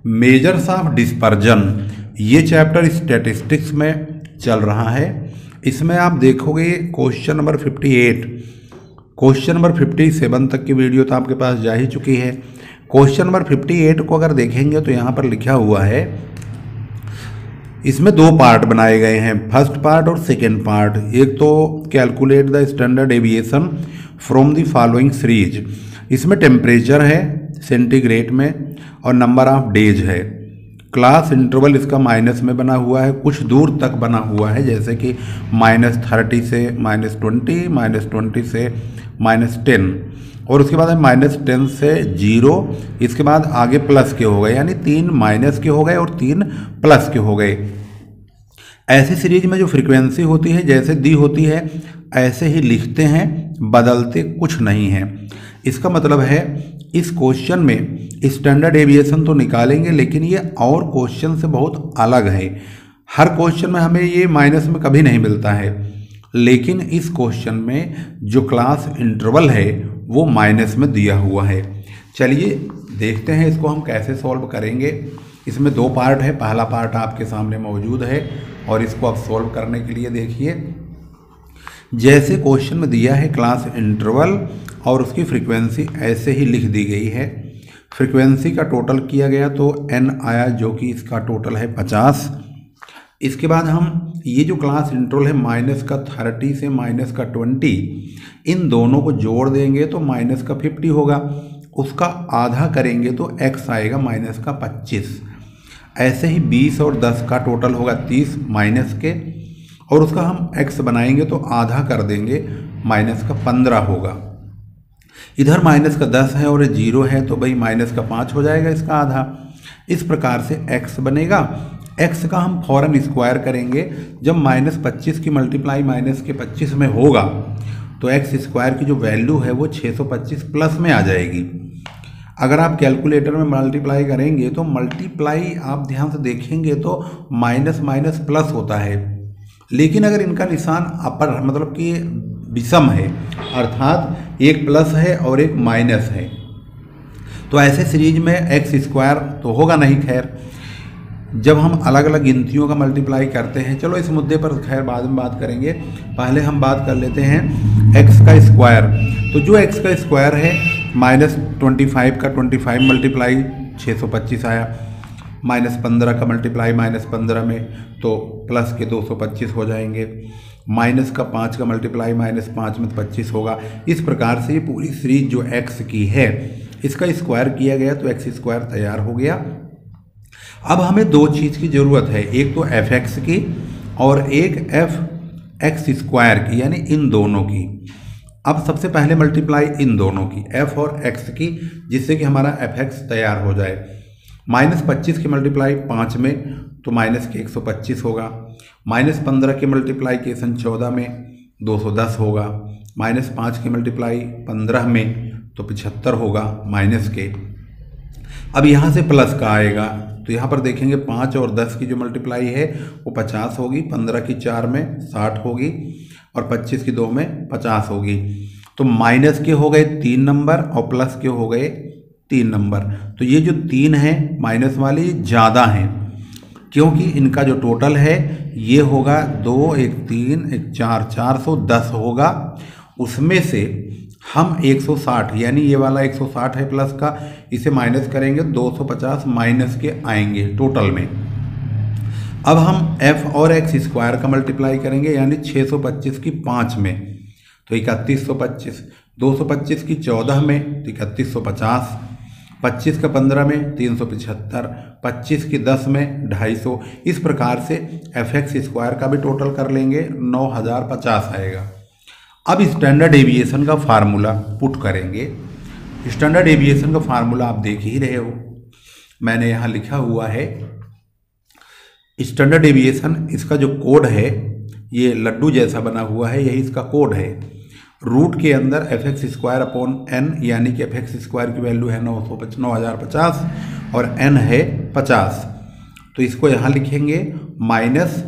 Measures of dispersion, ये chapter statistics में चल रहा है। इसमें आप देखोगे क्वेश्चन नंबर 58, क्वेश्चन नंबर 57 तक की वीडियो तो आपके पास जा ही चुकी है। क्वेश्चन नंबर 58 को अगर देखेंगे तो यहाँ पर लिखा हुआ है, इसमें दो पार्ट बनाए गए हैं, फर्स्ट पार्ट और सेकेंड पार्ट। एक तो calculate the standard deviation from the following series, इसमें टेम्परेचर है सेंटीग्रेड में और नंबर ऑफ डेज है। क्लास इंटरवल इसका माइनस में बना हुआ है, कुछ दूर तक बना हुआ है, जैसे कि -30 से -20, -20 से -10 और उसके बाद -10 से 0, इसके बाद आगे प्लस के हो गए, यानी 3 माइनस के हो गए और 3 प्लस के हो गए। ऐसी सीरीज में जो फ्रीक्वेंसी होती है जैसे दी होती है ऐसे ही लिखते हैं, बदलते कुछ नहीं है। इसका मतलब है इस क्वेश्चन में स्टैंडर्ड डेविएशन तो निकालेंगे, लेकिन ये और क्वेश्चन से बहुत अलग है। हर क्वेश्चन में हमें ये माइनस में कभी नहीं मिलता है, लेकिन इस क्वेश्चन में जो क्लास इंटरवल है वो माइनस में दिया हुआ है। चलिए देखते हैं इसको हम कैसे सॉल्व करेंगे। इसमें दो पार्ट है, पहला पार्ट आपके सामने मौजूद है और इसको आप सॉल्व करने के लिए देखिए, जैसे क्वेश्चन में दिया है क्लास इंटरवल और उसकी फ्रीक्वेंसी ऐसे ही लिख दी गई है। फ्रीक्वेंसी का टोटल किया गया तो n आया, जो कि इसका टोटल है 50। इसके बाद हम ये जो क्लास इंटरवल है -30 से -20, इन दोनों को जोड़ देंगे तो -50 होगा, उसका आधा करेंगे तो x आएगा -25। ऐसे ही 20 और 10 का टोटल होगा 30 माइनस के, और उसका हम x बनाएंगे तो आधा कर देंगे, -15 होगा। इधर -10 है और 0 है तो भाई -5 हो जाएगा इसका आधा। इस प्रकार से x बनेगा। x का हम फौरन स्क्वायर करेंगे, जब -25 की मल्टीप्लाई -25 में होगा तो x स्क्वायर की जो वैल्यू है वो 625 प्लस में आ जाएगी। अगर आप कैलकुलेटर में मल्टीप्लाई करेंगे तो मल्टीप्लाई आप ध्यान से देखेंगे तो माइनस माइनस प्लस होता है, लेकिन अगर इनका निशान अपर मतलब कि विषम है, अर्थात एक प्लस है और एक माइनस है, तो ऐसे सीरीज में एक्स स्क्वायर तो होगा नहीं। खैर जब हम अलग अलग गिनतियों का मल्टीप्लाई करते हैं, चलो इस मुद्दे पर खैर बाद में बात करेंगे, पहले हम बात कर लेते हैं एक्स का स्क्वायर। तो जो एक्स का स्क्वायर है -25 का 25 मल्टीप्लाई 625 आया, -15 का मल्टीप्लाई -15 में तो प्लस के 225 हो जाएंगे, माइनस का 5 का मल्टीप्लाई -5 में 25 होगा। इस प्रकार से ये पूरी सीरीज जो x की है इसका स्क्वायर किया गया तो x स्क्वायर तैयार हो गया। अब हमें दो चीज़ की ज़रूरत है, एक तो fx की और एक fx स्क्वायर की, यानी इन दोनों की। अब सबसे पहले मल्टीप्लाई इन दोनों की, f और x की, जिससे कि हमारा fx तैयार हो जाए। -25 की मल्टीप्लाई 5 में तो माइनस के 125 होगा, -15 के मल्टीप्लाइकेशन 14 में 210 होगा, -5 की मल्टीप्लाई 15 में तो 75 होगा माइनस के। अब यहाँ से प्लस का आएगा तो यहाँ पर देखेंगे 5 और 10 की जो मल्टीप्लाई है वो 50 होगी, 15 की 4 में 60 होगी और 25 की 2 में 50 होगी। तो माइनस के हो गए 3 नंबर और प्लस के हो गए 3 नंबर। तो ये जो 3 है माइनस वाली ज़्यादा हैं, क्योंकि इनका जो टोटल है ये होगा 2 1 3 1 4 410 होगा। उसमें से हम 160 यानी ये वाला 160 है प्लस का, इसे माइनस करेंगे 250 माइनस के आएंगे टोटल में। अब हम f और x स्क्वायर का मल्टीप्लाई करेंगे, यानी 625 की 5 में तो 3125, 225 की 14 में तो 3150, 25 का 15 में 375, 25 की 10 में 250। इस प्रकार से fx स्क्वायर का भी टोटल कर लेंगे, 9050 आएगा। अब स्टैंडर्ड डेविएशन का फार्मूला पुट करेंगे। स्टैंडर्ड डेविएशन का फार्मूला आप देख ही रहे हो, मैंने यहाँ लिखा हुआ है स्टैंडर्ड डेविएशन। इसका जो कोड है ये लड्डू जैसा बना हुआ है, यही इसका कोड है। रूट के अंदर fx स्क्वायर अपॉन n, यानी कि fx स्क्वायर की वैल्यू है 9050 और n है 50, तो इसको यहाँ लिखेंगे माइनस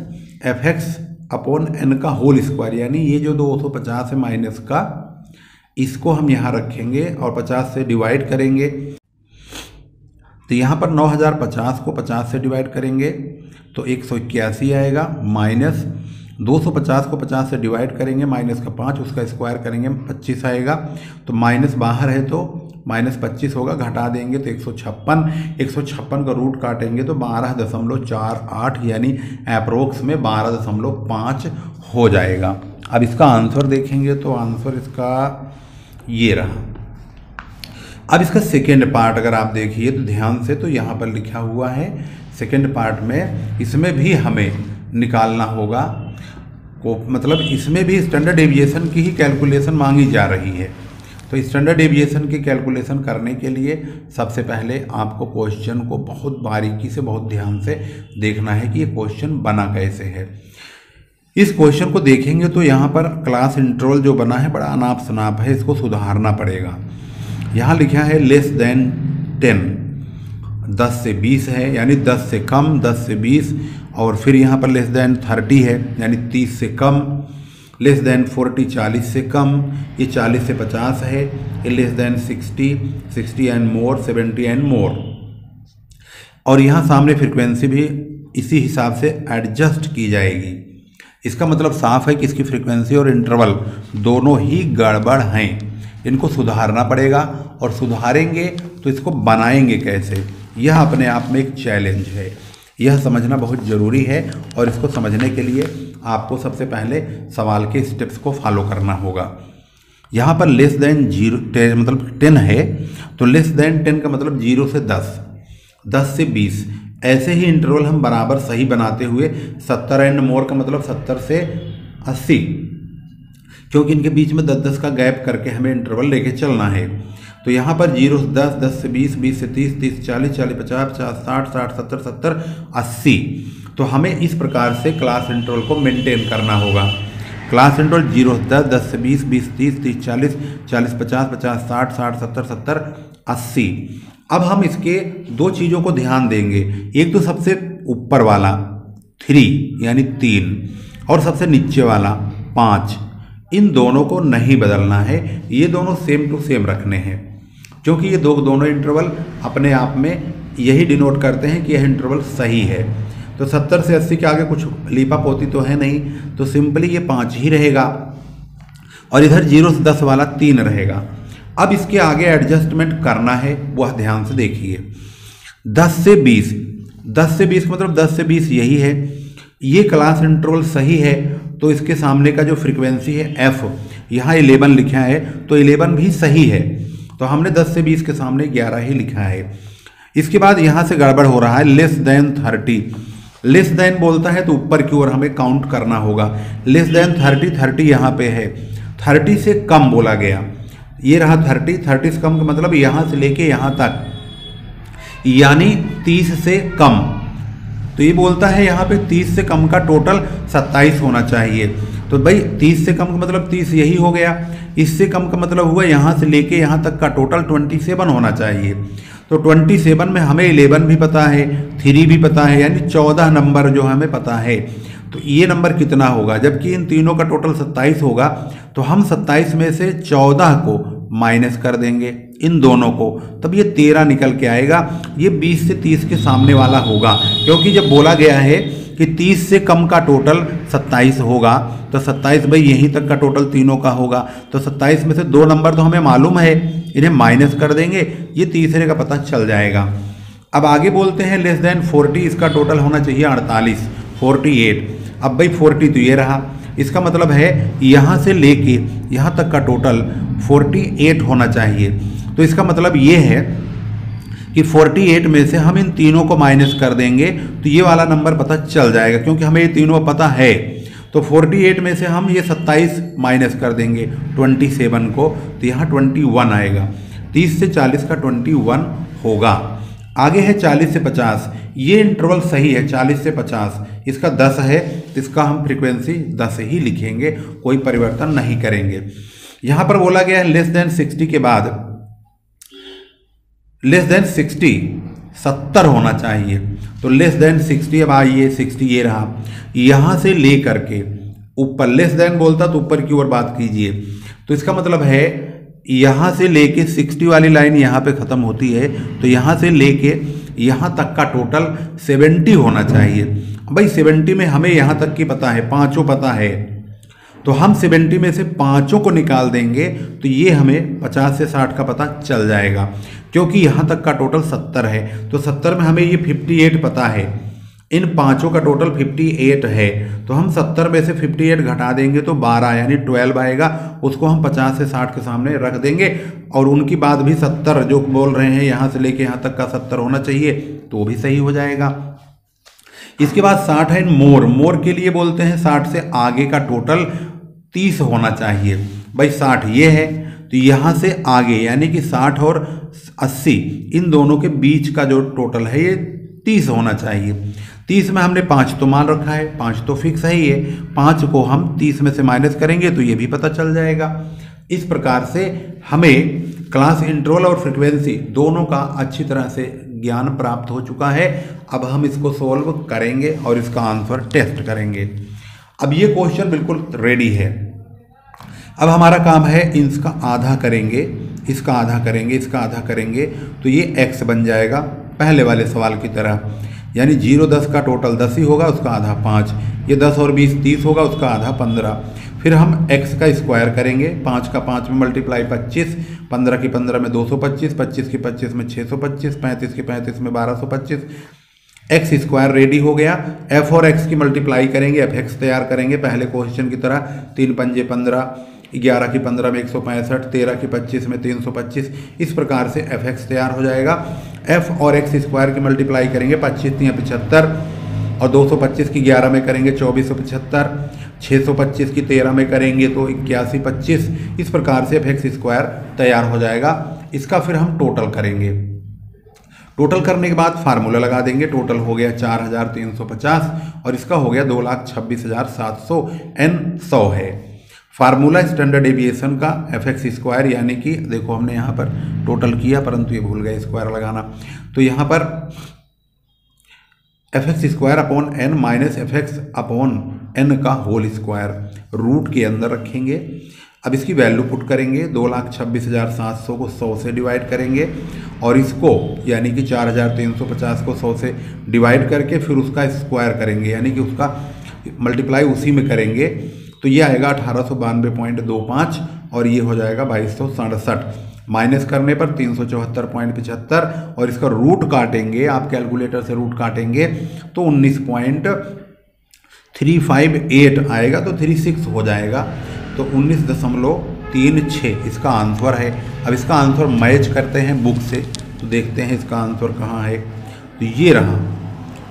fx अपॉन n का होल स्क्वायर, यानी ये जो 250 है माइनस का, इसको हम यहाँ रखेंगे और 50 से डिवाइड करेंगे तो यहाँ पर 9050 को 50 से डिवाइड करेंगे तो 181 आएगा, माइनस 250 को 50 से डिवाइड करेंगे, माइनस का 5, उसका स्क्वायर करेंगे 25 आएगा। तो माइनस बाहर है तो माइनस 25 होगा, घटा देंगे तो 156 का रूट काटेंगे तो 12.48 यानी अप्रोक्स में 12.5 हो जाएगा। अब इसका आंसर देखेंगे तो आंसर इसका ये रहा। अब इसका सेकेंड पार्ट अगर आप देखिए तो ध्यान से, तो यहाँ पर लिखा हुआ है सेकेंड पार्ट में, इसमें भी हमें निकालना होगा को, मतलब इसमें भी स्टैंडर्ड डेविएशन की ही कैलकुलेशन मांगी जा रही है। तो स्टैंडर्ड डेविएशन की कैलकुलेशन करने के लिए सबसे पहले आपको क्वेश्चन को बहुत बारीकी से, बहुत ध्यान से देखना है कि ये क्वेश्चन बना कैसे है। इस क्वेश्चन को देखेंगे तो यहाँ पर क्लास इंटरवल जो बना है बड़ा अनाप शनाप है, इसको सुधारना पड़ेगा। यहाँ लिखा है लेस देन 10, 10 से 20 है यानी 10 से कम, 10 से 20, और फिर यहाँ पर लेस देन 30 है यानी 30 से कम, लेस देन 40 40 से कम, ये 40 से 50 है, ये less than 60 60 and more, 70 and more. और यहाँ सामने फ्रीक्वेंसी भी इसी हिसाब से एडजस्ट की जाएगी। इसका मतलब साफ है कि इसकी फ्रीक्वेंसी और इंटरवल दोनों ही गड़बड़ हैं, इनको सुधारना पड़ेगा। और सुधारेंगे तो इसको बनाएंगे कैसे, यह अपने आप में एक चैलेंज है, यह समझना बहुत ज़रूरी है। और इसको समझने के लिए आपको सबसे पहले सवाल के स्टेप्स को फॉलो करना होगा। यहाँ पर लेस देन 0 मतलब 10 है, तो लेस देन 10 का मतलब 0 से 10, 10 से 20, ऐसे ही इंटरवल हम बराबर सही बनाते हुए 70 एंड मोर का मतलब 70 से 80, क्योंकि इनके बीच में 10-10 का गैप करके हमें इंटरवल लेके चलना है। तो यहाँ पर 0 से 10, 10 से 20, 20 से 30, 30 से 40, 40 50, 50 60, 60 70, 70 80। तो हमें इस प्रकार से क्लास इंटरवल को मेंटेन करना होगा। क्लास इंटरवल 0 से 10, 10 से 20, 20 से 30, 30 40, 40 50, 50 60, 60 70, 70 80। अब हम इसके दो चीज़ों को ध्यान देंगे, एक तो सबसे ऊपर वाला 3 यानी 3 और सबसे नीचे वाला 5, इन दोनों को नहीं बदलना है, ये दोनों सेम टू सेम रखने हैं, क्योंकि ये दोनों इंटरवल अपने आप में यही डिनोट करते हैं कि यह इंटरवल सही है। तो 70 से 80 के आगे कुछ लीपा पोती तो है नहीं, तो सिंपली ये 5 ही रहेगा और इधर 0 से 10 वाला 3 रहेगा। अब इसके आगे एडजस्टमेंट करना है, वह ध्यान से देखिए। 10 से 20, 10 से 20 मतलब 10 से 20 यही है, ये क्लास इंटरवल सही है, तो इसके सामने का जो फ्रीक्वेंसी है f, यहाँ 11 लिखा है तो 11 भी सही है, तो हमने 10 से 20 के सामने 11 ही लिखा है। इसके बाद यहाँ से गड़बड़ हो रहा है, लेस देन 30, लेस देन बोलता है तो ऊपर की ओर हमें काउंट करना होगा। लेस देन 30, 30 यहाँ पे है, 30 से कम बोला गया, ये रहा 30, 30 से कम का मतलब यहाँ से लेके यहाँ तक यानी 30 से कम। तो ये बोलता है यहाँ पे 30 से कम का टोटल 27 होना चाहिए। तो भाई 30 से कम का मतलब 30 यही हो गया, इससे कम का मतलब हुआ यहाँ से लेके यहाँ तक का टोटल 27 होना चाहिए। तो 27 में हमें 11 भी पता है, 3 भी पता है, यानी 14 नंबर जो हमें पता है। तो ये नंबर कितना होगा, जबकि इन तीनों का टोटल 27 होगा, तो हम 27 में से 14 को माइनस कर देंगे इन दोनों को, तब ये 13 निकल के आएगा। ये 20 से 30 के सामने वाला होगा, क्योंकि जब बोला गया है कि 30 से कम का टोटल 27 होगा, तो 27 भाई यहीं तक का टोटल तीनों का होगा। तो 27 में से 2 नंबर तो हमें मालूम है, इन्हें माइनस कर देंगे, ये तीसरे का पता चल जाएगा। अब आगे बोलते हैं लेस देन 40, इसका टोटल होना चाहिए 48, 48। अब भाई 40 तो ये रहा, इसका मतलब है यहाँ से लेके यहाँ तक का टोटल 48 होना चाहिए। तो इसका मतलब ये है कि 48 में से हम इन तीनों को माइनस कर देंगे तो ये वाला नंबर पता चल जाएगा, क्योंकि हमें ये तीनों पता है। तो 48 में से हम ये 27 माइनस कर देंगे 27 को, तो यहाँ 21 आएगा। 30 से 40 का 21 होगा। आगे है 40 से 50, ये इंटरवल सही है 40 से 50, इसका 10 है, तो इसका हम फ्रीक्वेंसी 10 ही लिखेंगे, कोई परिवर्तन नहीं करेंगे। यहाँ पर बोला गया है लेस देन 60 के बाद लेस देन 60 70 होना चाहिए। तो लेस देन 60, अब आइए 60 ये रहा, यहाँ से ले करके ऊपर लेस देन बोलता तो ऊपर की ओर बात कीजिए। तो इसका मतलब है यहाँ से लेके 60 वाली लाइन यहाँ पे ख़त्म होती है, तो यहाँ से लेके यहाँ तक का टोटल 70 होना चाहिए। भाई 70 में हमें यहाँ तक की पता है, पाँचों पता है, तो हम 70 में से पाँचों को निकाल देंगे तो ये हमें 50 से 60 का पता चल जाएगा, क्योंकि यहाँ तक का टोटल 70 है। तो 70 में हमें ये 58 पता है, इन पाँचों का टोटल 58 है। तो हम 70 में से 58 घटा देंगे तो 12 यानी 12 आएगा, उसको हम 50 से 60 के सामने रख देंगे। और उनकी बात भी 70 जो बोल रहे हैं यहाँ से लेके यहाँ तक का 70 होना चाहिए, तो भी सही हो जाएगा। इसके बाद 60 है मोर। मोर के लिए बोलते हैं 60 से आगे का टोटल 30 होना चाहिए। भाई 60 ये है, तो यहाँ से आगे यानी कि 60 और 80 इन दोनों के बीच का जो टोटल है ये 30 होना चाहिए। 30 में हमने 5 तो मान रखा है, 5 तो फिक्स है ही है, 5 को हम 30 में से माइनस करेंगे तो ये भी पता चल जाएगा। इस प्रकार से हमें क्लास इंटरवल और फ्रीक्वेंसी दोनों का अच्छी तरह से ज्ञान प्राप्त हो चुका है। अब हम इसको सोल्व करेंगे और इसका आंसर टेस्ट करेंगे। अब ये क्वेश्चन बिल्कुल रेडी है। अब हमारा काम है इसका आधा करेंगे, इसका आधा करेंगे, इसका आधा करेंगे, तो ये x बन जाएगा पहले वाले सवाल की तरह। यानी 0 10 का टोटल 10 ही होगा, उसका आधा 5, ये 10 और 20 30 होगा, उसका आधा 15। फिर हम x का स्क्वायर करेंगे, 5 का 5 में मल्टीप्लाई 25, 15 की 15 में 225, 25 की 25 में 625, 35 की 35 में 1225। एक्स स्क्वायर रेडी हो गया। f और x की मल्टीप्लाई करेंगे, fx तैयार करेंगे पहले क्वेश्चन की तरह। 3 पंजे 15, 11 की 15 में 165, 13 की 25 में 325। इस प्रकार से fx तैयार हो जाएगा। f और x स्क्वायर की मल्टीप्लाई करेंगे, 25 3 75 और 225 की 11 में करेंगे 2475, 625 की 13 में करेंगे तो 81 25। इस प्रकार से fx स्क्वायर तैयार हो जाएगा। इसका फिर हम टोटल करेंगे। टोटल करने के बाद फार्मूला लगा देंगे। टोटल हो गया 4350 और इसका हो गया 2,26,700 n 100 है। फार्मूला स्टैंडर्ड डेविएशन का fx स्क्वायर, यानी कि देखो हमने यहाँ पर टोटल किया परंतु ये भूल गए स्क्वायर लगाना, तो यहाँ पर fx square upon n minus fx upon n का होल स्क्वायर रूट के अंदर रखेंगे। अब इसकी वैल्यू पुट करेंगे, 2,26,700 को 100 से डिवाइड करेंगे और इसको यानी कि 4,350 को 100 से डिवाइड करके फिर उसका स्क्वायर करेंगे, यानी कि उसका मल्टीप्लाई उसी में करेंगे। तो ये आएगा 1892.25 और ये हो जाएगा 2267। माइनस करने पर 374.75 और इसका रूट काटेंगे, आप कैलकुलेटर से रूट काटेंगे तो 19.358 आएगा, तो 36 हो जाएगा। तो 19.36 इसका आंसर है। अब इसका आंसर मैच करते हैं बुक से, तो देखते हैं इसका आंसर कहाँ है। तो ये रहा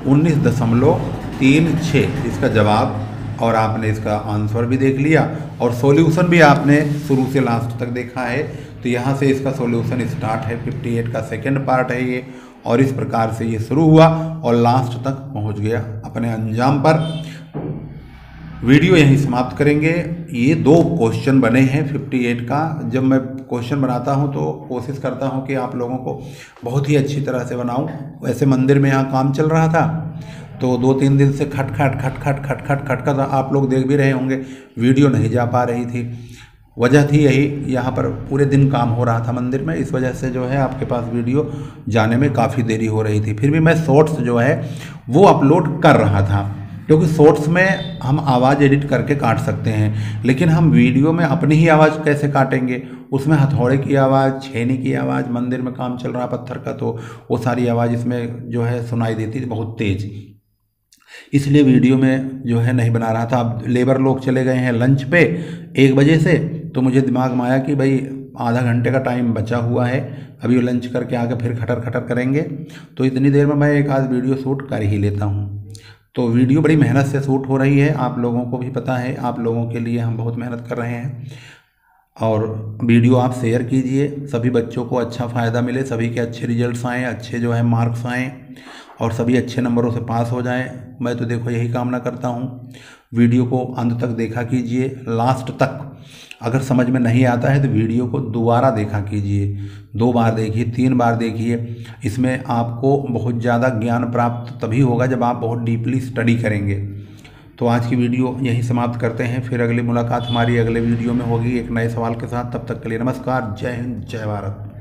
19.36 इसका जवाब, और आपने इसका आंसर भी देख लिया और सॉल्यूशन भी आपने शुरू से लास्ट तक देखा है। तो यहाँ से इसका सॉल्यूशन स्टार्ट है, 58 का सेकंड पार्ट है ये, और इस प्रकार से ये शुरू हुआ और लास्ट तक पहुँच गया अपने अंजाम पर। वीडियो यहीं समाप्त करेंगे। ये 2 क्वेश्चन बने हैं 58 का। जब मैं क्वेश्चन बनाता हूं तो कोशिश करता हूं कि आप लोगों को बहुत ही अच्छी तरह से बनाऊं। वैसे मंदिर में यहाँ काम चल रहा था तो 2-3 दिन से खटखट आप लोग देख भी रहे होंगे, वीडियो नहीं जा पा रही थी। वजह थी यही, यहाँ पर पूरे दिन काम हो रहा था मंदिर में, इस वजह से जो है आपके पास वीडियो जाने में काफ़ी देरी हो रही थी। फिर भी मैं शॉर्ट्स जो है वो अपलोड कर रहा था, क्योंकि शॉर्ट्स में हम आवाज़ एडिट करके काट सकते हैं, लेकिन हम वीडियो में अपनी ही आवाज़ कैसे काटेंगे। उसमें हथौड़े की आवाज़, छेनी की आवाज़, मंदिर में काम चल रहा पत्थर का, तो वो सारी आवाज़ इसमें जो है सुनाई देती थी बहुत तेज़, इसलिए वीडियो में जो है नहीं बना रहा था। अब लेबर लोग चले गए हैं लंच पे 1 बजे से, तो मुझे दिमाग में आया कि भाई आधा घंटे का टाइम बचा हुआ है, अभी लंच करके आके फिर खटर करेंगे, तो इतनी देर में मैं एक आध वीडियो शूट कर ही लेता हूँ। तो वीडियो बड़ी मेहनत से शूट हो रही है, आप लोगों को भी पता है, आप लोगों के लिए हम बहुत मेहनत कर रहे हैं। और वीडियो आप शेयर कीजिए, सभी बच्चों को अच्छा फ़ायदा मिले, सभी के अच्छे रिजल्ट्स आएँ, अच्छे जो है मार्क्स आएँ और सभी अच्छे नंबरों से पास हो जाएं। मैं तो देखो यही कामना करता हूँ। वीडियो को अंत तक देखा कीजिए, लास्ट तक। अगर समझ में नहीं आता है तो वीडियो को दोबारा देखा कीजिए, 2 बार देखिए, 3 बार देखिए। इसमें आपको बहुत ज़्यादा ज्ञान प्राप्त तभी होगा जब आप बहुत डीपली स्टडी करेंगे। तो आज की वीडियो यहीं समाप्त करते हैं, फिर अगली मुलाकात हमारी अगले वीडियो में होगी एक नए सवाल के साथ। तब तक के लिए नमस्कार, जय हिंद, जय भारत।